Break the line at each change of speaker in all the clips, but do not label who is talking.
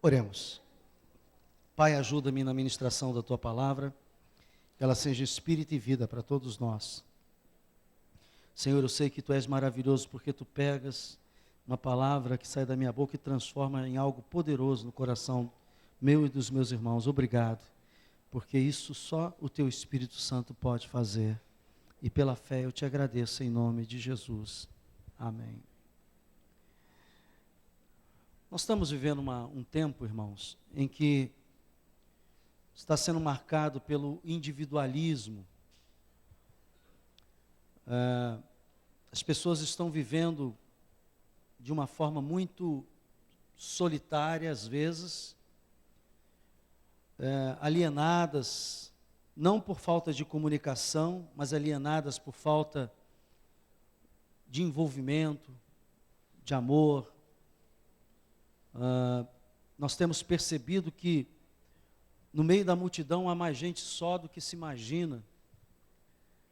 Oremos. Pai, ajuda-me na ministração da Tua palavra, que ela seja espírito e vida para todos nós. Senhor, eu sei que Tu és maravilhoso, porque Tu pegas uma palavra que sai da minha boca e transforma em algo poderoso no coração meu e dos meus irmãos. Obrigado, porque isso só o Teu Espírito Santo pode fazer. E pela fé eu Te agradeço em nome de Jesus. Amém. Nós estamos vivendo um tempo, irmãos, em que está sendo marcado pelo individualismo. As pessoas estão vivendo de uma forma muito solitária, às vezes, alienadas, não por falta de comunicação, mas alienadas por falta de envolvimento, de amor. Nós temos percebido que no meio da multidão há mais gente só do que se imagina.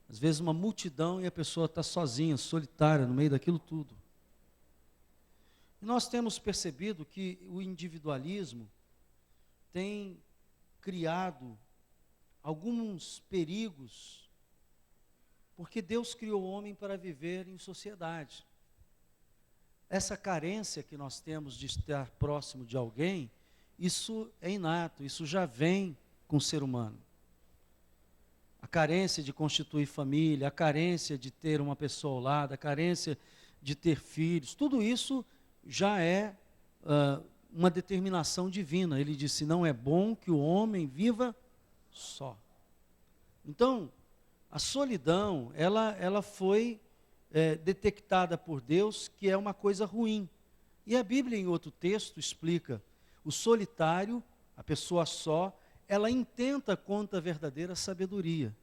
Às vezes uma multidão e a pessoa está sozinha, solitária, no meio daquilo tudo. E nós temos percebido que o individualismo tem criado alguns perigos, porque Deus criou o homem para viver em sociedade. Essa carência que nós temos de estar próximo de alguém, isso é inato, isso já vem com o ser humano. A carência de constituir família, a carência de ter uma pessoa ao lado, a carência de ter filhos, tudo isso já é uma determinação divina. Ele disse, não é bom que o homem viva só. Então, a solidão, ela foi detectada por Deus que é uma coisa ruim. E a Bíblia, em outro texto, explica, o solitário, a pessoa só, ela intenta contra a verdadeira sabedoria.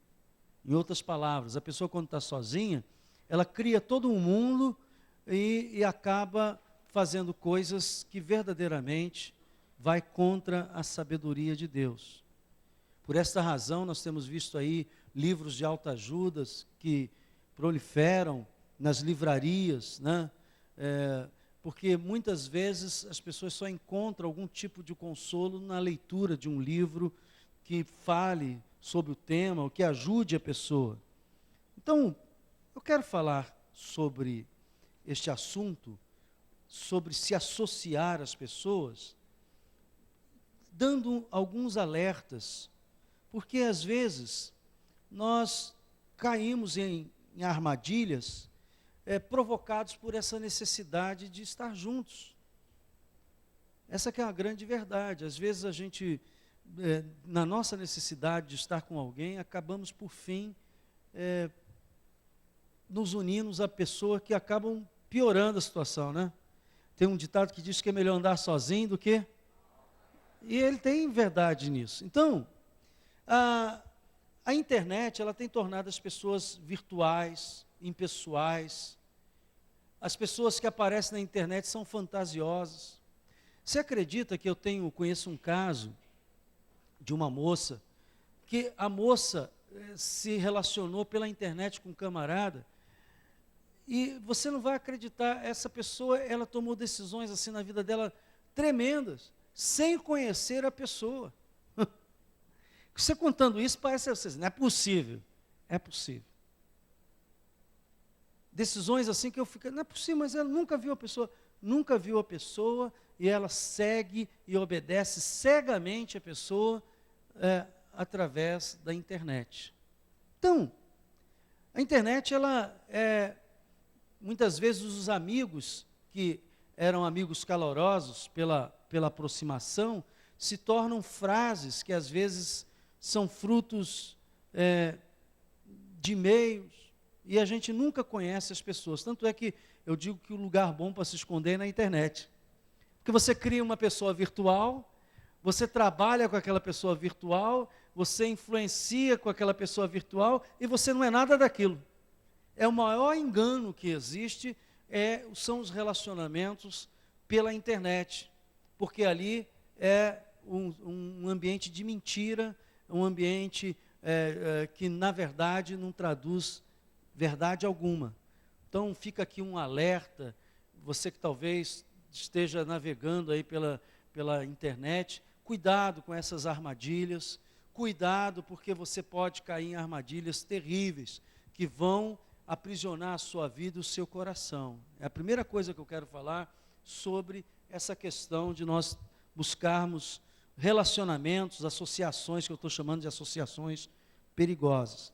Em outras palavras, a pessoa quando está sozinha, ela cria todo um mundo e acaba fazendo coisas que verdadeiramente vai contra a sabedoria de Deus. Por esta razão, nós temos visto aí livros de autoajudas que proliferam nas livrarias, né? Porque muitas vezes as pessoas só encontram algum tipo de consolo na leitura de um livro que fale sobre o tema, ou que ajude a pessoa. Então, eu quero falar sobre este assunto, sobre se associar às pessoas, dando alguns alertas, porque às vezes nós caímos em armadilhas provocados por essa necessidade de estar juntos. Essa que é a grande verdade. Às vezes a gente, na nossa necessidade de estar com alguém, acabamos por fim nos unindo a pessoa que acabam piorando a situação, né? Tem um ditado que diz que é melhor andar sozinho do que... E ele tem verdade nisso. Então, a internet, ela tem tornado as pessoas virtuais, impessoais. As pessoas que aparecem na internet são fantasiosas. Você acredita que eu conheço um caso de uma moça, que a moça se relacionou pela internet com um camarada, e você não vai acreditar, essa pessoa, ela tomou decisões assim na vida dela tremendas, sem conhecer a pessoa. Você contando isso, parece a vocês, não é possível. É possível. Decisões assim que eu fico, não é possível, mas ela nunca viu a pessoa, e ela segue e obedece cegamente a pessoa através da internet. Então, a internet, ela muitas vezes os amigos que eram amigos calorosos pela aproximação, se tornam frases que às vezes são frutos de e-mails, e a gente nunca conhece as pessoas. Tanto é que eu digo que o lugar bom para se esconder é na internet. Porque você cria uma pessoa virtual, você trabalha com aquela pessoa virtual, você influencia com aquela pessoa virtual, e você não é nada daquilo. O maior engano que existe são os relacionamentos pela internet. Porque ali é um ambiente de mentira, um ambiente que, na verdade, não traduz verdade alguma. Então, fica aqui um alerta, você que talvez esteja navegando aí pela internet. Cuidado com essas armadilhas, cuidado porque você pode cair em armadilhas terríveis que vão aprisionar a sua vida e o seu coração. É a primeira coisa que eu quero falar sobre essa questão de nós buscarmos relacionamentos, associações, que eu estou chamando de associações perigosas.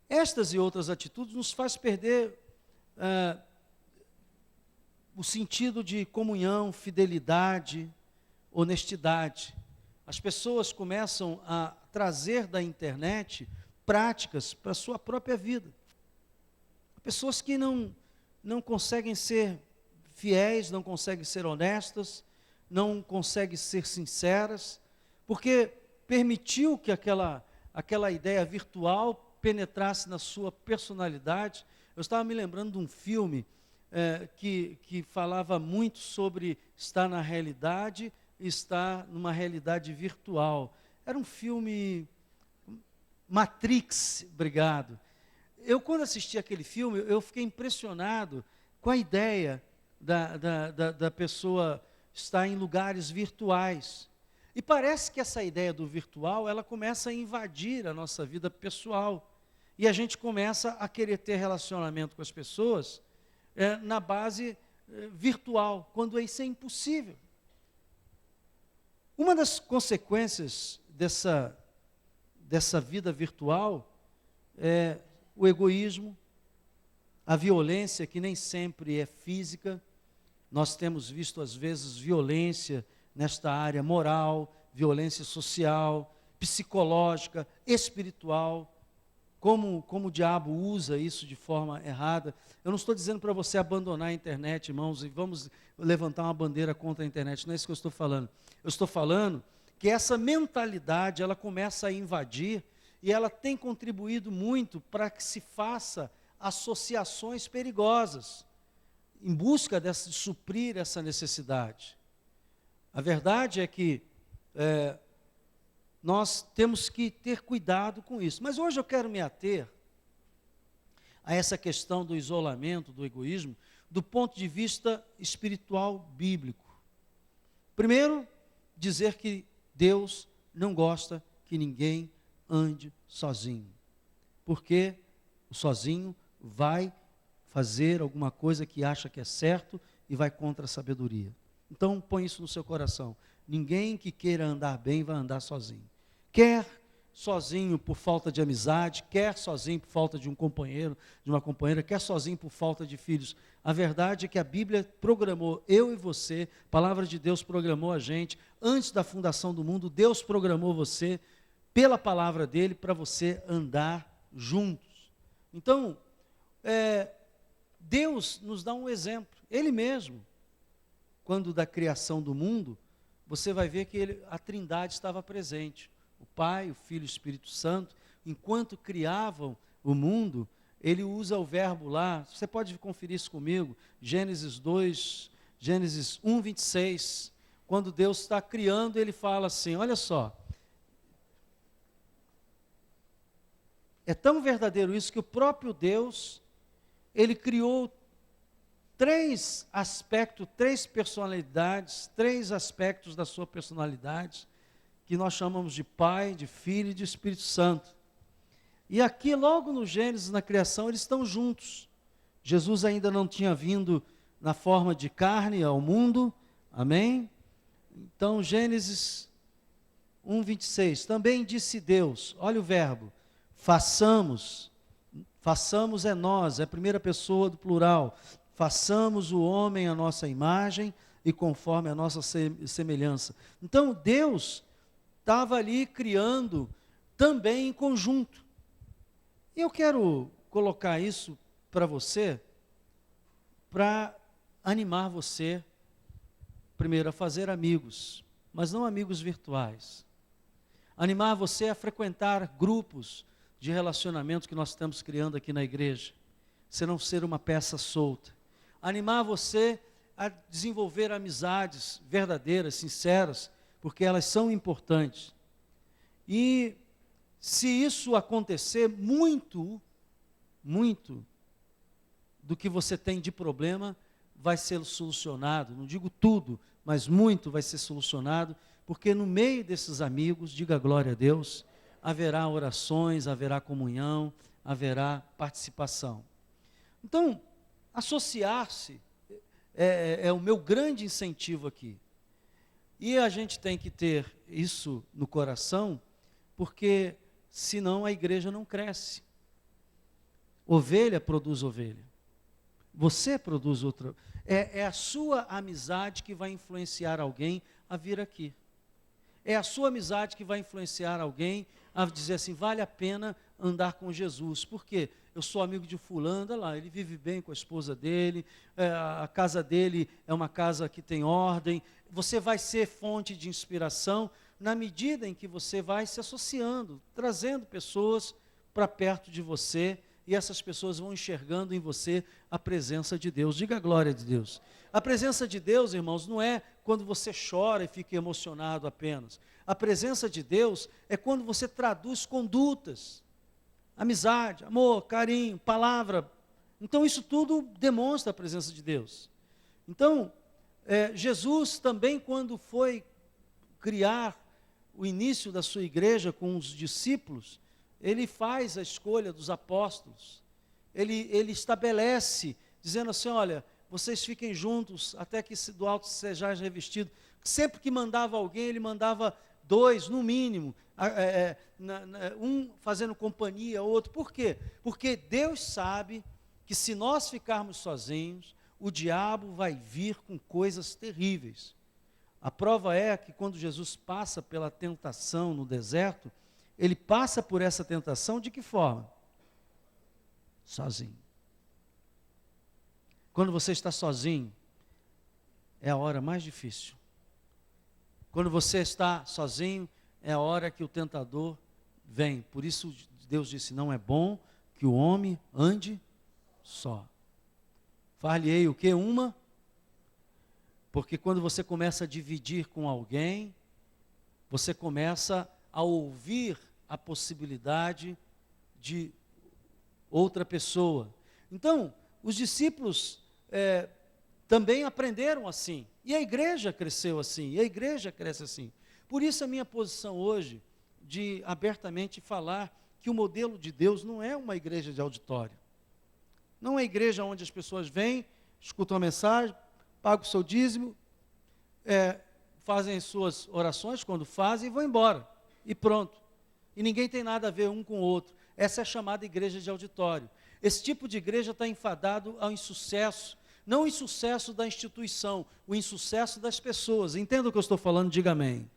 Estas e outras atitudes nos faz perder o sentido de comunhão, fidelidade, honestidade. As pessoas começam a trazer da internet práticas para a sua própria vida. Pessoas que não conseguem ser fiéis, não conseguem ser honestas, não conseguem ser sinceras, porque permitiu que aquela ideia virtual penetrasse na sua personalidade. Eu estava me lembrando de um filme que falava muito sobre estar na realidade e estar numa realidade virtual. Era um filme Matrix, obrigado. Quando assisti aquele filme, eu fiquei impressionado com a ideia da pessoa estar em lugares virtuais. E parece que essa ideia do virtual, ela começa a invadir a nossa vida pessoal. E a gente começa a querer ter relacionamento com as pessoas na base virtual, quando isso é impossível. Uma das consequências dessa vida virtual é o egoísmo, a violência, que nem sempre é física. Nós temos visto, às vezes, violência nesta área moral, violência social, psicológica, espiritual, como o diabo usa isso de forma errada. Eu não estou dizendo para você abandonar a internet, irmãos, e vamos levantar uma bandeira contra a internet, não é isso que eu estou falando. Eu estou falando que essa mentalidade, ela começa a invadir, e ela tem contribuído muito para que se faça associações perigosas, em busca de suprir essa necessidade. A verdade é que nós temos que ter cuidado com isso. Mas hoje eu quero me ater a essa questão do isolamento, do egoísmo, do ponto de vista espiritual bíblico. Primeiro, dizer que Deus não gosta que ninguém ande sozinho, porque o sozinho vai fazer alguma coisa que acha que é certo e vai contra a sabedoria. Então, põe isso no seu coração. Ninguém que queira andar bem vai andar sozinho. Quer sozinho por falta de amizade, quer sozinho por falta de um companheiro, de uma companheira, quer sozinho por falta de filhos. A verdade é que a Bíblia programou eu e você, a palavra de Deus programou a gente, antes da fundação do mundo, Deus programou você, pela palavra dele, para você andar juntos. Então, Deus nos dá um exemplo, Ele mesmo, quando da criação do mundo, você vai ver que a Trindade estava presente, o Pai, o Filho e o Espírito Santo. Enquanto criavam o mundo, Ele usa o verbo lá, você pode conferir isso comigo, Gênesis 1, 26, quando Deus está criando, Ele fala assim, olha só, é tão verdadeiro isso que o próprio Deus, Ele criou três aspectos, três personalidades, três aspectos da sua personalidade, que nós chamamos de Pai, de Filho e de Espírito Santo. E aqui, logo no Gênesis, na criação, eles estão juntos. Jesus ainda não tinha vindo na forma de carne ao mundo, amém? Então, Gênesis 1, 26, também disse Deus, olha o verbo, façamos é nós, é a primeira pessoa do plural, façamos o homem à nossa imagem e conforme a nossa semelhança. Então, Deus estava ali criando também em conjunto. E eu quero colocar isso para você, para animar você, primeiro, a fazer amigos, mas não amigos virtuais. Animar você a frequentar grupos de relacionamento que nós estamos criando aqui na igreja. Você não ser uma peça solta. Animar você a desenvolver amizades verdadeiras, sinceras, porque elas são importantes. E se isso acontecer, muito do que você tem de problema vai ser solucionado. Não digo tudo, mas muito vai ser solucionado, porque no meio desses amigos, diga glória a Deus, haverá orações, haverá comunhão, haverá participação. Então, associar-se é o meu grande incentivo aqui. E a gente tem que ter isso no coração, porque senão a igreja não cresce. Ovelha produz ovelha. Você produz outra. É a sua amizade que vai influenciar alguém a vir aqui. É a sua amizade que vai influenciar alguém a dizer assim, vale a pena andar com Jesus. Por quê? Eu sou amigo de fulano, olha lá, ele vive bem com a esposa dele, a casa dele é uma casa que tem ordem. Você vai ser fonte de inspiração na medida em que você vai se associando, trazendo pessoas para perto de você, e essas pessoas vão enxergando em você a presença de Deus. Diga a glória de Deus. A presença de Deus, irmãos, não é quando você chora e fica emocionado apenas. A presença de Deus é quando você traduz condutas, amizade, amor, carinho, palavra. Então isso tudo demonstra a presença de Deus. Então, Jesus também, quando foi criar o início da sua igreja com os discípulos, ele faz a escolha dos apóstolos, ele estabelece, dizendo assim, olha, vocês fiquem juntos, até que do alto sejais revestido. Sempre que mandava alguém, ele mandava 2, no mínimo, um fazendo companhia, outro. Por quê? Porque Deus sabe que se nós ficarmos sozinhos, o diabo vai vir com coisas terríveis. A prova é que quando Jesus passa pela tentação no deserto, ele passa por essa tentação de que forma? Sozinho. Quando você está sozinho, é a hora mais difícil. Quando você está sozinho, é a hora que o tentador vem. Por isso Deus disse, não é bom que o homem ande só. Far-lhe-ei o quê? Porque quando você começa a dividir com alguém, você começa a ouvir a possibilidade de outra pessoa. Então, os discípulos também aprenderam assim, e a igreja cresceu assim, e a igreja cresce assim. Por isso a minha posição hoje, de abertamente falar que o modelo de Deus não é uma igreja de auditório, não é uma igreja onde as pessoas vêm, escutam a mensagem, pagam o seu dízimo, fazem suas orações, quando fazem, e vão embora, e pronto. E ninguém tem nada a ver um com o outro. Essa é a chamada igreja de auditório. Esse tipo de igreja está enfadado ao insucesso, não o insucesso da instituição, o insucesso das pessoas. Entenda o que eu estou falando, diga amém.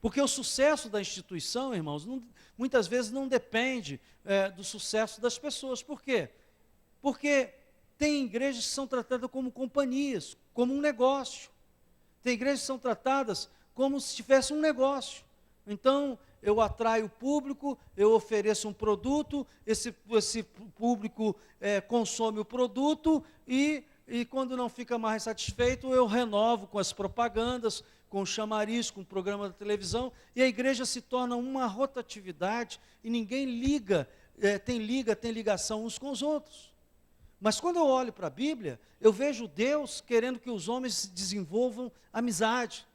Porque o sucesso da instituição, irmãos, muitas vezes não depende do sucesso das pessoas. Por quê? Porque tem igrejas que são tratadas como companhias, como um negócio. Tem igrejas que são tratadas como se tivesse um negócio. Então, eu atraio o público, eu ofereço um produto, esse público consome o produto e quando não fica mais satisfeito, eu renovo com as propagandas, com o chamariz, com o programa da televisão, e a igreja se torna uma rotatividade e ninguém tem ligação uns com os outros. Mas quando eu olho para a Bíblia, eu vejo Deus querendo que os homens desenvolvam amizade,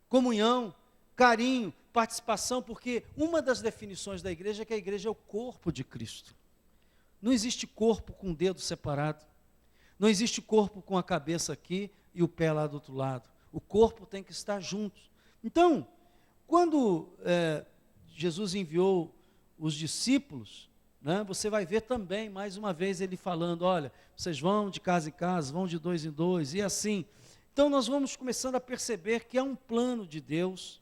comunhão, carinho, participação, porque uma das definições da igreja é que a igreja é o corpo de Cristo. Não existe corpo com o dedo separado, não existe corpo com a cabeça aqui e o pé lá do outro lado. O corpo tem que estar junto. Então, quando Jesus enviou os discípulos, você vai ver também, mais uma vez, ele falando, olha, vocês vão de casa em casa, vão de 2 em 2, e assim. Então, nós vamos começando a perceber que há um plano de Deus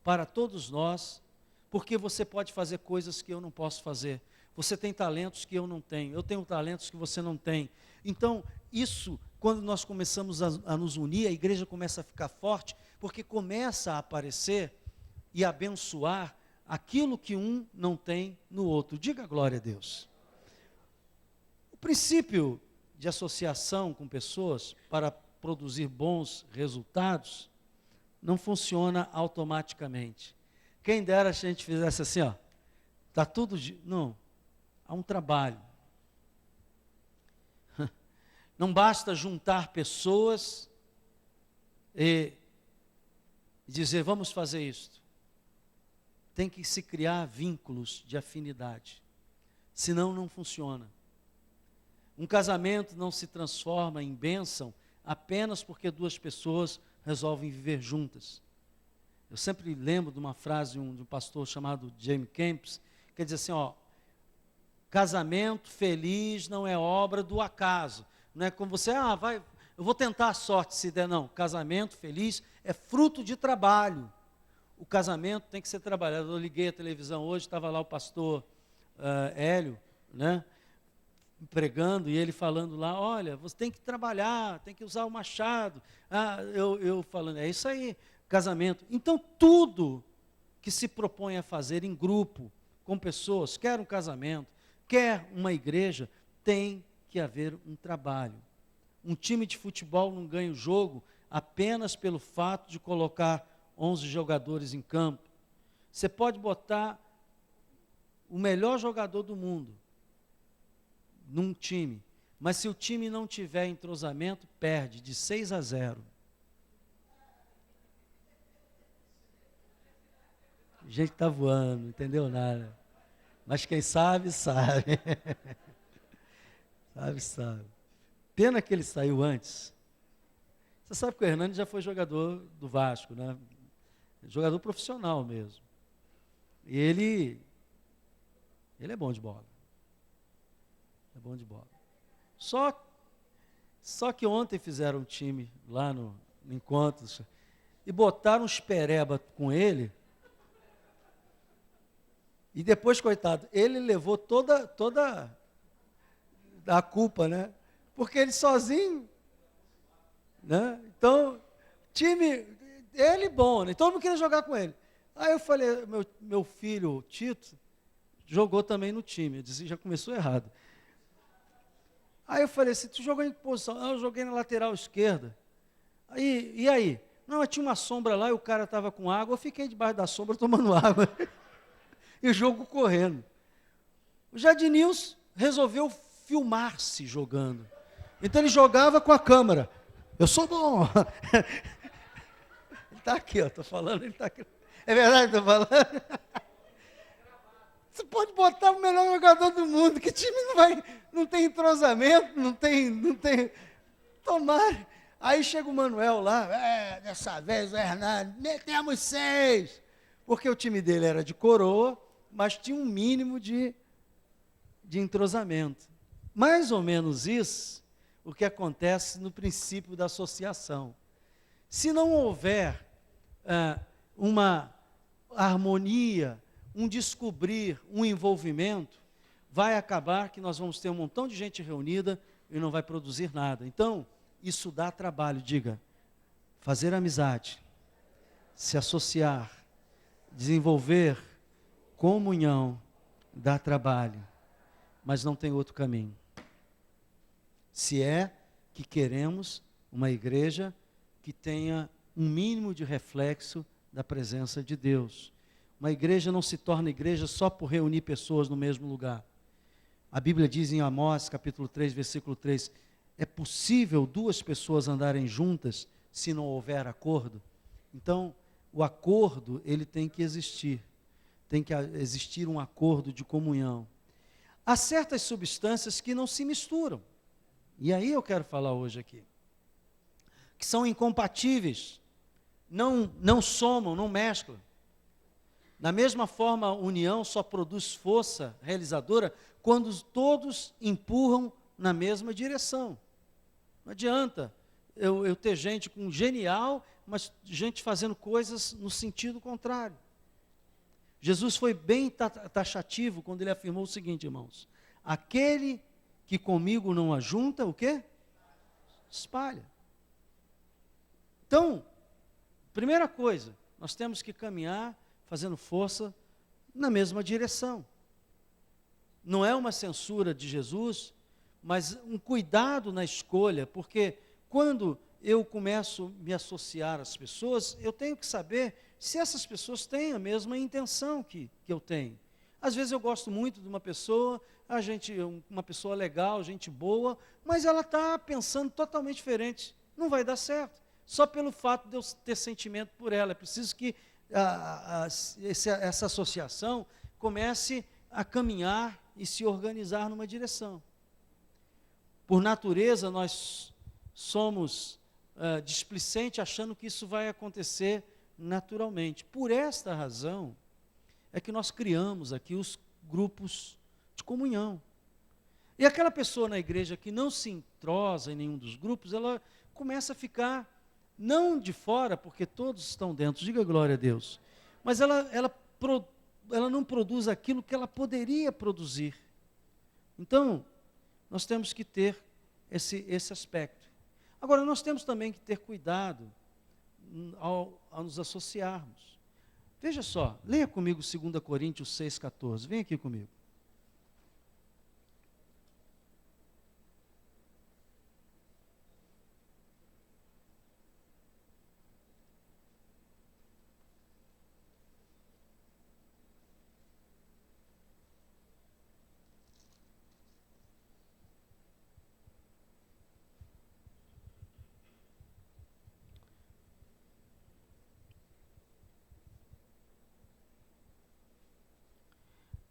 para todos nós, porque você pode fazer coisas que eu não posso fazer. Você tem talentos que eu não tenho, eu tenho talentos que você não tem. Então, isso, quando nós começamos a nos unir, a igreja começa a ficar forte, porque começa a aparecer e abençoar aquilo que um não tem no outro. Diga glória a Deus. O princípio de associação com pessoas para produzir bons resultados não funciona automaticamente. Quem dera se a gente fizesse assim, ó, tá tudo, não, há um trabalho. Não basta juntar pessoas e e dizer, vamos fazer isto. Tem que se criar vínculos de afinidade, senão não funciona. Um casamento não se transforma em bênção apenas porque duas pessoas resolvem viver juntas. Eu sempre lembro de uma frase de um pastor chamado James Kempis, que diz assim, casamento feliz não é obra do acaso. Não é como você, eu vou tentar a sorte se der, não. Casamento feliz é fruto de trabalho. O casamento tem que ser trabalhado. Eu liguei a televisão hoje, estava lá o pastor Hélio, né, pregando, e ele falando lá, olha, você tem que trabalhar, tem que usar o machado. Eu falando, é isso aí, casamento. Então, tudo que se propõe a fazer em grupo, com pessoas, quer um casamento, quer uma igreja, tem que haver um trabalho. Um time de futebol não ganha o jogo apenas pelo fato de colocar 11 jogadores em campo. Você pode botar o melhor jogador do mundo num time, mas se o time não tiver entrosamento, perde de 6-0. A gente está voando, não entendeu nada. Mas quem sabe, sabe. Sabe. Pena que ele saiu antes. Você sabe que o Hernani já foi jogador do Vasco, né? Jogador profissional mesmo. E ele é bom de bola. É bom de bola. Só que ontem fizeram um time lá no encontro e botaram uns pereba com ele. E depois, coitado, ele levou toda a culpa, né? Porque ele sozinho, né? Então, time, ele bom, né? Todo mundo queria jogar com ele. Aí eu falei, meu filho, Tito, jogou também no time. Eu disse, já começou errado. Aí eu falei assim, tu jogou em que posição? Eu joguei na lateral esquerda. E aí? Não, tinha uma sombra lá e o cara estava com água, eu fiquei debaixo da sombra tomando água. E o jogo correndo. O Jadnilson resolveu filmar-se jogando. Então ele jogava com a câmera. Eu sou bom. Ele está aqui, estou falando, ele está aqui. É verdade que estou falando? Você pode botar o melhor jogador do mundo, que time não tem entrosamento, não tem. Tomara. Aí chega o Manuel lá, dessa vez o Hernani, metemos 6. Porque o time dele era de coroa, mas tinha um mínimo de entrosamento. Mais ou menos isso, o que acontece no princípio da associação. Se não houver uma harmonia, um descobrir, um envolvimento, vai acabar que nós vamos ter um montão de gente reunida e não vai produzir nada. Então, isso dá trabalho, diga, fazer amizade, se associar, desenvolver comunhão, dá trabalho, mas não tem outro caminho. Se é que queremos uma igreja que tenha um mínimo de reflexo da presença de Deus. Uma igreja não se torna igreja só por reunir pessoas no mesmo lugar. A Bíblia diz em Amós, capítulo 3, versículo 3, é possível 2 pessoas andarem juntas se não houver acordo? Então, o acordo, ele tem que existir. Tem que existir um acordo de comunhão. Há certas substâncias que não se misturam. E aí eu quero falar hoje aqui. Que são incompatíveis. Não somam, não mesclam. Da mesma forma, a união só produz força realizadora quando todos empurram na mesma direção. Não adianta eu ter gente com genial, mas gente fazendo coisas no sentido contrário. Jesus foi bem taxativo quando ele afirmou o seguinte, irmãos: aquele que comigo não ajunta, o quê? Espalha. Então, primeira coisa, nós temos que caminhar fazendo força na mesma direção. Não é uma censura de Jesus, mas um cuidado na escolha, porque quando eu começo a me associar às pessoas, eu tenho que saber se essas pessoas têm a mesma intenção que eu tenho. Às vezes eu gosto muito de uma pessoa, uma pessoa legal, gente boa, mas ela está pensando totalmente diferente. Não vai dar certo. só pelo fato de eu ter sentimento por ela. É preciso que essa associação comece a caminhar e se organizar numa direção. Por natureza, nós somos displicentes, achando que isso vai acontecer naturalmente. Por esta razão, é que nós criamos aqui os grupos de comunhão. E aquela pessoa na igreja que não se entrosa em nenhum dos grupos, ela começa a ficar, não de fora, porque todos estão dentro, diga glória a Deus, mas ela não produz aquilo que ela poderia produzir. Então, nós temos que ter esse aspecto. Agora, nós temos também que ter cuidado ao nos associarmos. Veja só, leia comigo 2 Coríntios 6,14, vem aqui comigo.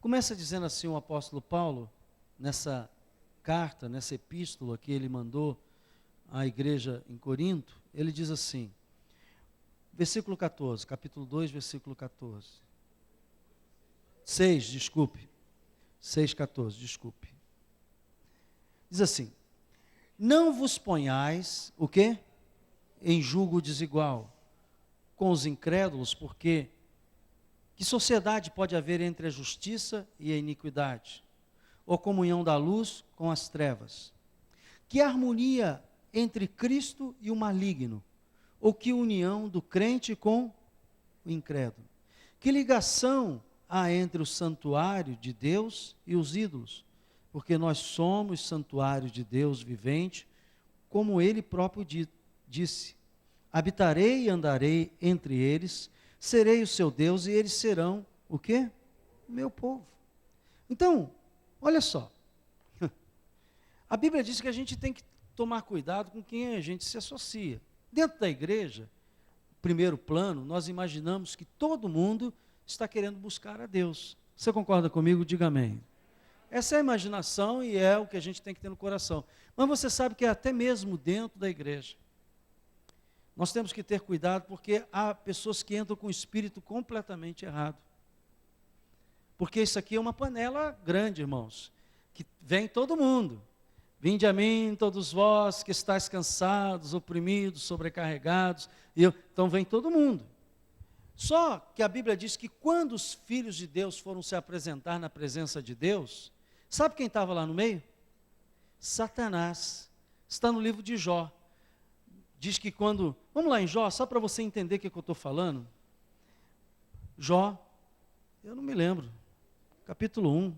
Começa dizendo assim o apóstolo Paulo, nessa carta, nessa epístola que ele mandou à igreja em Corinto, ele diz assim, versículo 14, capítulo 2, versículo 14. 6,14, desculpe. Diz assim, não vos ponhais, o quê? Em julgo desigual com os incrédulos, porque que sociedade pode haver entre a justiça e a iniquidade? Ou comunhão da luz com as trevas? Que harmonia entre Cristo e o maligno? Ou que união do crente com o incrédulo? Que ligação há entre o santuário de Deus e os ídolos? Porque nós somos santuário de Deus vivente, como ele próprio disse, habitarei e andarei entre eles, serei o seu Deus e eles serão o quê? Meu povo. Então, olha só, a Bíblia diz que a gente tem que tomar cuidado com quem a gente se associa. Dentro da igreja, primeiro plano, nós imaginamos que todo mundo está querendo buscar a Deus. Você concorda comigo? Diga amém. Essa é a imaginação e é o que a gente tem que ter no coração. Mas você sabe que até mesmo dentro da igreja, nós temos que ter cuidado porque há pessoas que entram com o espírito completamente errado. Porque isso aqui é uma panela grande, irmãos, que vem todo mundo. Vinde a mim, todos vós que estáis cansados, oprimidos, sobrecarregados. Então vem todo mundo. Só que a Bíblia diz que quando os filhos de Deus foram se apresentar na presença de Deus, sabe quem estava lá no meio? Satanás. Está no livro de Jó. Diz que quando... Vamos lá em Jó, só para você entender o que eu estou falando. Jó, eu não me lembro. Capítulo 1.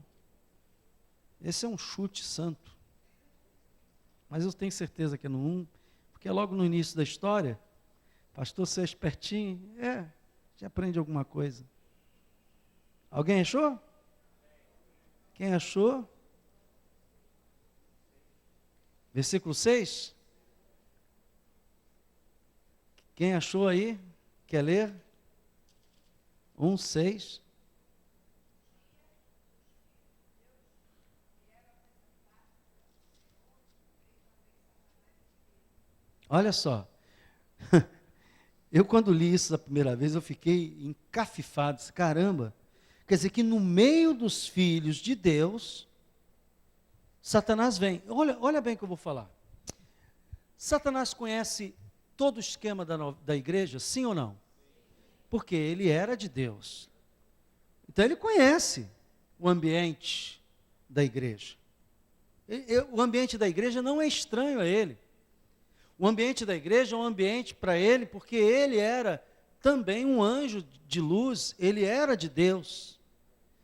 Esse é um chute santo. Mas eu tenho certeza que é no 1, porque é logo no início da história. Pastor, você é espertinho? Já aprende alguma coisa. Alguém achou? Quem achou? Versículo 6. Quem achou aí? Quer ler? 1:6. Olha só. Eu quando li isso a primeira vez, eu fiquei encafifado. Disse, caramba, quer dizer que no meio dos filhos de Deus, Satanás vem. Olha bem o que eu vou falar. Satanás conhece todo o esquema da igreja, sim ou não? Porque ele era de Deus. Então ele conhece o ambiente da igreja. O ambiente da igreja não é estranho a ele. O ambiente da igreja é um ambiente para ele, porque ele era também um anjo de luz, ele era de Deus.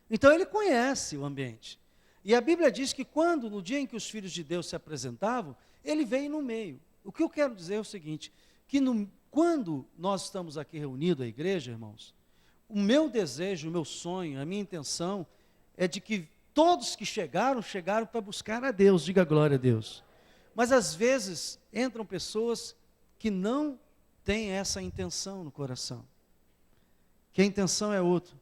Então ele conhece o ambiente. E a Bíblia diz que no dia em que os filhos de Deus se apresentavam, ele veio no meio. O que eu quero dizer é o seguinte, que quando nós estamos aqui reunidos, a igreja, irmãos, o meu desejo, o meu sonho, a minha intenção é de que todos que chegaram para buscar a Deus, diga glória a Deus. Mas às vezes entram pessoas que não tem essa intenção no coração, que a intenção é outra.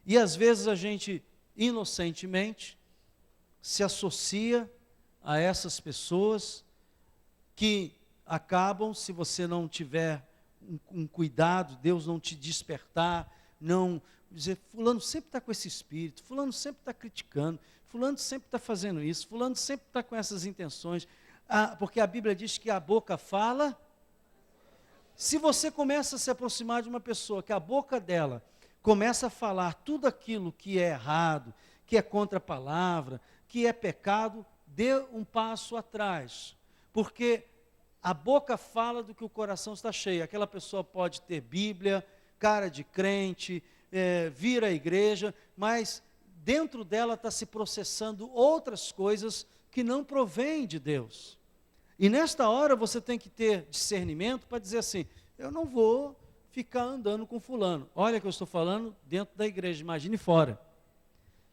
E às vezes a gente, inocentemente, se associa a essas pessoas que acabam, se você não tiver um cuidado, Deus não te despertar, não dizer, fulano sempre está com esse espírito, fulano sempre está criticando, fulano sempre está fazendo isso, fulano sempre está com essas intenções, porque a Bíblia diz que a boca fala. Se você começa a se aproximar de uma pessoa que a boca dela começa a falar tudo aquilo que é errado, que é contra a palavra, que é pecado, dê um passo atrás, porque a boca fala do que o coração está cheio. Aquela pessoa pode ter Bíblia, cara de crente, vir à igreja, mas dentro dela está se processando outras coisas que não provêm de Deus. E nesta hora você tem que ter discernimento para dizer assim, eu não vou ficar andando com fulano. Olha que eu estou falando dentro da igreja, imagine fora.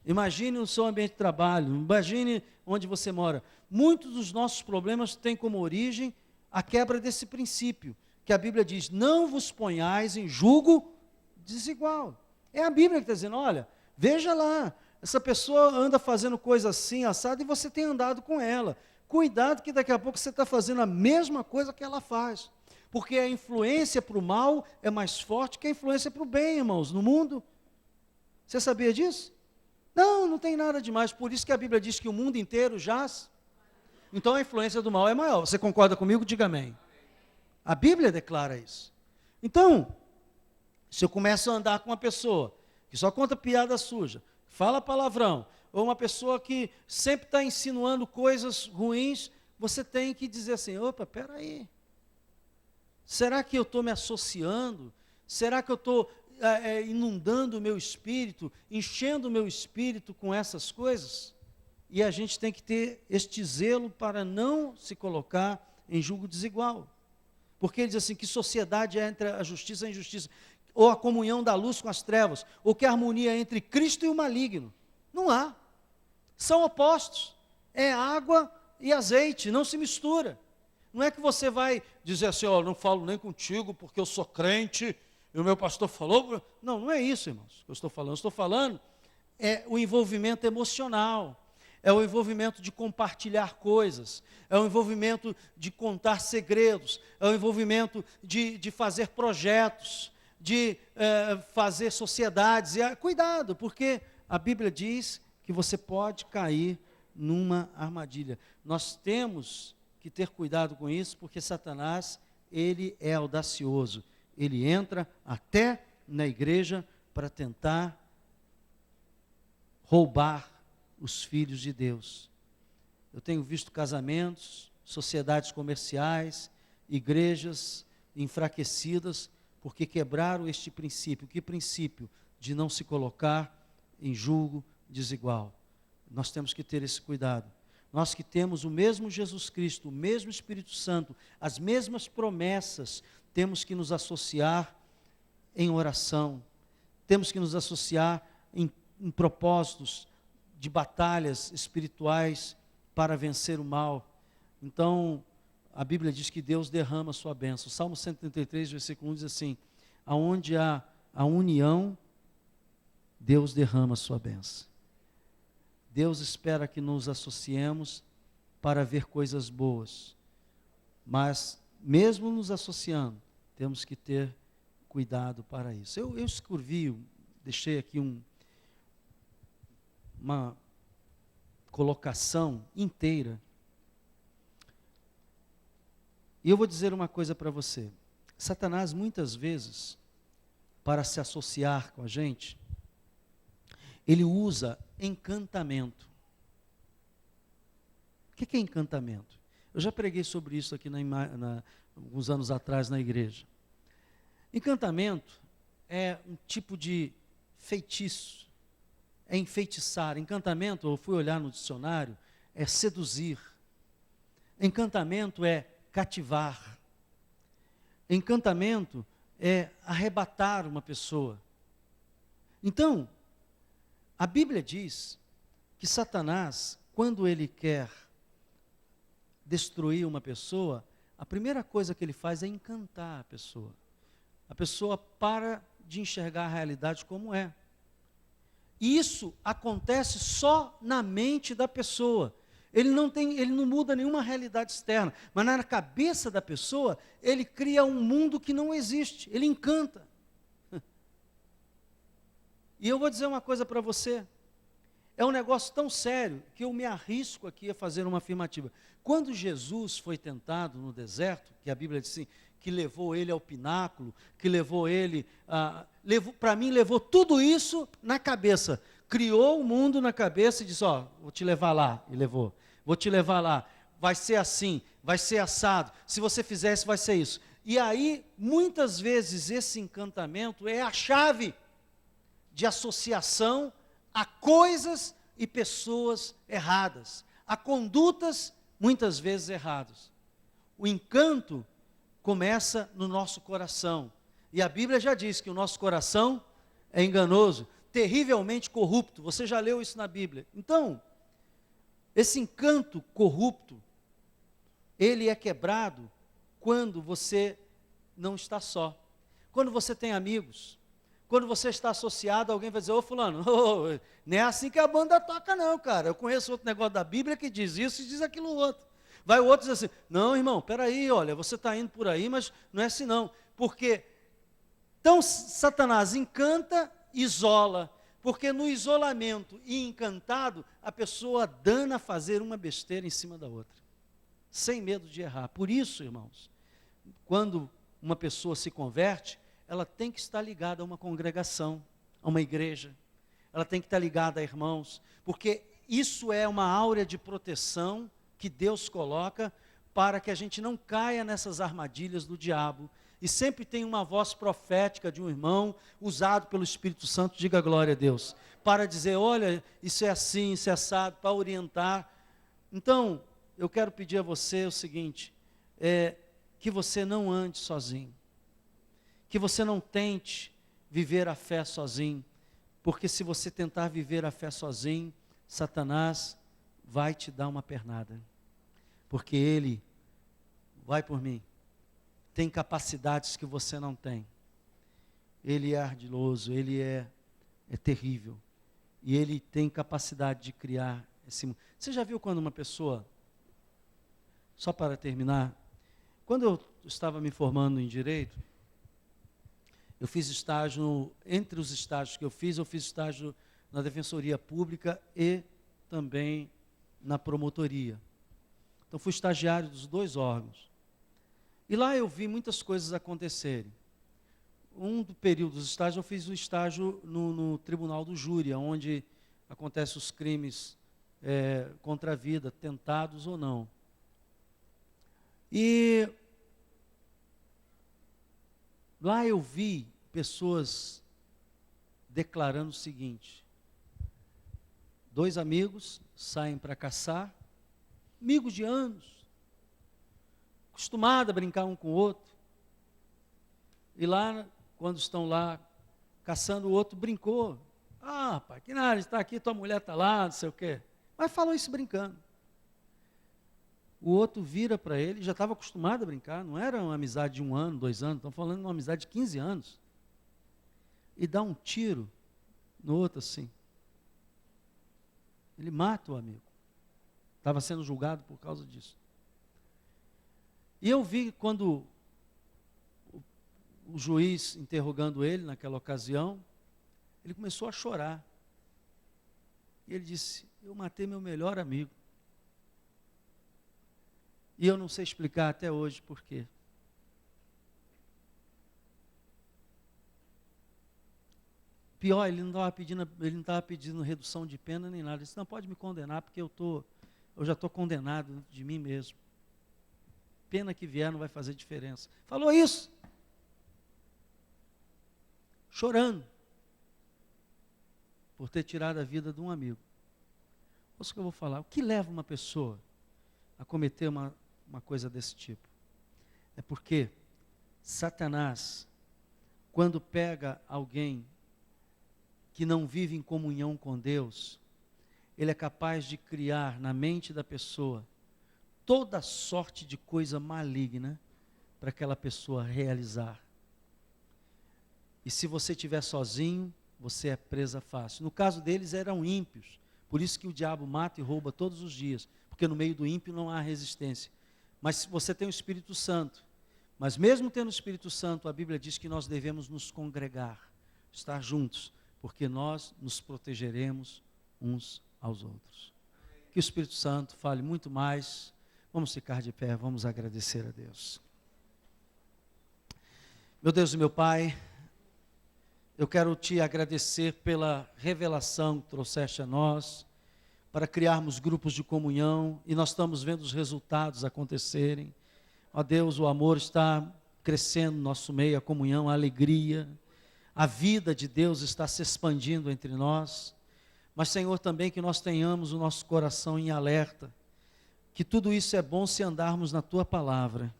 Imagine o seu ambiente de trabalho, imagine onde você mora. Muitos dos nossos problemas têm como origem a quebra desse princípio, que a Bíblia diz, não vos ponhais em julgo desigual. É a Bíblia que está dizendo, olha, veja lá, essa pessoa anda fazendo coisa assim, assada, e você tem andado com ela. Cuidado que daqui a pouco você está fazendo a mesma coisa que ela faz. Porque a influência para o mal é mais forte que a influência para o bem, irmãos, no mundo. Você sabia disso? Não, não tem nada demais. Por isso que a Bíblia diz que o mundo inteiro jaz. Então a influência do mal é maior. Você concorda comigo? Diga amém. A Bíblia declara isso. Então, se eu começo a andar com uma pessoa que só conta piada suja, fala palavrão, ou uma pessoa que sempre está insinuando coisas ruins, você tem que dizer assim, opa, peraí, será que eu estou me associando? Será que eu estou inundando o meu espírito, enchendo o meu espírito com essas coisas? E a gente tem que ter este zelo para não se colocar em julgo desigual. Porque ele diz assim, que sociedade é entre a justiça e a injustiça? Ou a comunhão da luz com as trevas? Ou que harmonia entre Cristo e o maligno? Não há. São opostos. É água e azeite, não se mistura. Não é que você vai dizer assim, ó, não falo nem contigo porque eu sou crente e o meu pastor falou. Não, não é isso, irmãos, que eu estou falando. Eu estou falando é o envolvimento emocional. É o envolvimento de compartilhar coisas, é o envolvimento de contar segredos, é o envolvimento de fazer projetos, de fazer sociedades. E cuidado, porque a Bíblia diz que você pode cair numa armadilha. Nós temos que ter cuidado com isso, porque Satanás, ele é audacioso. Ele entra até na igreja para tentar roubar os filhos de Deus. Eu tenho visto casamentos, sociedades comerciais, igrejas enfraquecidas, porque quebraram este princípio. Que princípio? De não se colocar em julgo desigual. Nós temos que ter esse cuidado. Nós que temos o mesmo Jesus Cristo, o mesmo Espírito Santo, as mesmas promessas, temos que nos associar em oração, temos que nos associar em propósitos de batalhas espirituais para vencer o mal. Então, a Bíblia diz que Deus derrama a sua bênção. O Salmo 133, versículo 1 diz assim, aonde há a união, Deus derrama a sua bênção. Deus espera que nos associemos para ver coisas boas. Mas, mesmo nos associando, temos que ter cuidado para isso. Eu escrevi, deixei aqui uma colocação inteira. E eu vou dizer uma coisa para você. Satanás, muitas vezes, para se associar com a gente, ele usa encantamento. O que é encantamento? Eu já preguei sobre isso aqui alguns anos atrás na igreja. Encantamento é um tipo de feitiço, é enfeitiçar. Encantamento, eu fui olhar no dicionário, é seduzir. Encantamento é cativar. Encantamento é arrebatar uma pessoa. Então, a Bíblia diz que Satanás, quando ele quer destruir uma pessoa, a primeira coisa que ele faz é encantar a pessoa. A pessoa para de enxergar a realidade como é. E isso acontece só na mente da pessoa. Ele não muda nenhuma realidade externa, mas na cabeça da pessoa, ele cria um mundo que não existe, ele encanta. E eu vou dizer uma coisa para você, é um negócio tão sério que eu me arrisco aqui a fazer uma afirmativa. Quando Jesus foi tentado no deserto, que a Bíblia diz assim, que levou ele ao pináculo, que levou ele, para mim levou tudo isso na cabeça, criou o mundo na cabeça e disse, vou te levar lá, e levou, vou te levar lá, vai ser assim, vai ser assado, se você fizer isso, vai ser isso. E aí, muitas vezes, esse encantamento é a chave de associação a coisas e pessoas erradas, a condutas muitas vezes erradas. O encanto começa no nosso coração. E a Bíblia já diz que o nosso coração é enganoso, terrivelmente corrupto. Você já leu isso na Bíblia. Então, esse encanto corrupto, ele é quebrado quando você não está só. Quando você tem amigos, quando você está associado, alguém vai dizer, ô fulano, não é assim que a banda toca não, cara. Eu conheço outro negócio da Bíblia que diz isso e diz aquilo outro. Vai o outro dizer assim, não irmão, peraí, olha, você está indo por aí, mas não é assim não. Porque, então Satanás encanta, isola, porque no isolamento e encantado, a pessoa dana a fazer uma besteira em cima da outra, sem medo de errar. Por isso, irmãos, quando uma pessoa se converte, ela tem que estar ligada a uma congregação, a uma igreja, ela tem que estar ligada a irmãos, porque isso é uma áurea de proteção que Deus coloca para que a gente não caia nessas armadilhas do diabo, e sempre tem uma voz profética de um irmão, usado pelo Espírito Santo, diga glória a Deus, para dizer, olha, isso é assim, isso é assado, para orientar. Então, eu quero pedir a você o seguinte, que você não ande sozinho, que você não tente viver a fé sozinho, porque se você tentar viver a fé sozinho, Satanás vai te dar uma pernada, porque ele vai por mim, tem capacidades que você não tem, ele é ardiloso, ele é terrível, e ele tem capacidade de criar esse mundo. Você já viu quando uma pessoa, só para terminar, quando eu estava me formando em Direito, eu fiz estágio, entre os estágios que eu fiz estágio na Defensoria Pública e também na Promotoria. Então fui estagiário dos dois órgãos. E lá eu vi muitas coisas acontecerem. Um do período dos estágios, eu fiz o estágio no Tribunal do Júri, onde acontecem os crimes contra a vida, tentados ou não. E lá eu vi pessoas declarando o seguinte, dois amigos saem para caçar, amigos de anos, acostumados a brincar um com o outro, e lá, quando estão lá caçando, o outro brincou, pai, que nada, está aqui, tua mulher está lá, não sei o quê, mas falou isso brincando. O outro vira para ele, já estava acostumado a brincar, não era uma amizade de 1 ano, 2 anos, estamos falando de uma amizade de 15 anos. E dá um tiro no outro assim. Ele mata o amigo. Estava sendo julgado por causa disso. E eu vi quando o juiz interrogando ele naquela ocasião, ele começou a chorar. E ele disse, eu matei meu melhor amigo. E eu não sei explicar até hoje por quê. Pior, ele não estava pedindo redução de pena nem nada. Ele disse, não, pode me condenar, porque eu já estou condenado de mim mesmo. Pena que vier não vai fazer diferença. Falou isso. Chorando. Por ter tirado a vida de um amigo. Ouça o que eu vou falar. O que leva uma pessoa a cometer uma coisa desse tipo? É porque Satanás, quando pega alguém que não vive em comunhão com Deus, ele é capaz de criar na mente da pessoa toda sorte de coisa maligna para aquela pessoa realizar. E se você estiver sozinho, você é presa fácil. No caso deles, eram ímpios. Por isso que o diabo mata e rouba todos os dias. Porque no meio do ímpio não há resistência. Mas você tem o Espírito Santo. Mas mesmo tendo o Espírito Santo, a Bíblia diz que nós devemos nos congregar, estar juntos, porque nós nos protegeremos uns aos outros. Que o Espírito Santo fale muito mais. Vamos ficar de pé, vamos agradecer a Deus. Meu Deus e meu Pai, eu quero te agradecer pela revelação que trouxeste a nós, para criarmos grupos de comunhão, e nós estamos vendo os resultados acontecerem. Ó Deus, o amor está crescendo no nosso meio, a comunhão, a alegria, a vida de Deus está se expandindo entre nós. Mas, Senhor, também que nós tenhamos o nosso coração em alerta, que tudo isso é bom se andarmos na Tua Palavra,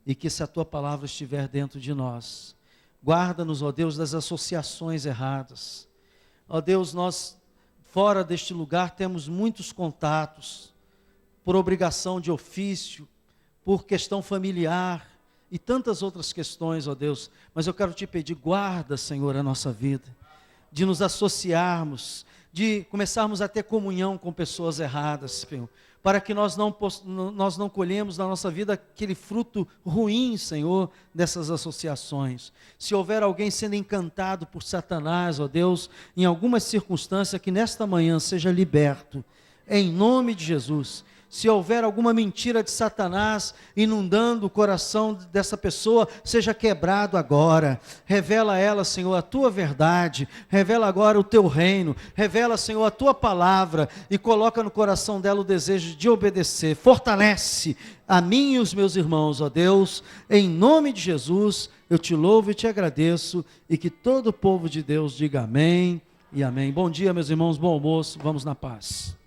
e que se a Tua Palavra estiver dentro de nós. Guarda-nos, ó Deus, das associações erradas. Ó Deus, nós, fora deste lugar, temos muitos contatos, por obrigação de ofício, por questão familiar, e tantas outras questões, ó Deus. Mas eu quero te pedir, guarda, Senhor, a nossa vida, de nos associarmos, de começarmos a ter comunhão com pessoas erradas, Senhor, para que nós não colhemos na nossa vida aquele fruto ruim, Senhor, dessas associações. Se houver alguém sendo encantado por Satanás, ó Deus, em alguma circunstância, que nesta manhã seja liberto, em nome de Jesus. Se houver alguma mentira de Satanás inundando o coração dessa pessoa, seja quebrado agora. Revela a ela, Senhor, a Tua verdade. Revela agora o Teu reino. Revela, Senhor, a Tua palavra e coloca no coração dela o desejo de obedecer. Fortalece a mim e os meus irmãos, ó Deus. Em nome de Jesus, eu te louvo e te agradeço, e que todo o povo de Deus diga amém e amém. Bom dia, meus irmãos, bom almoço, vamos na paz.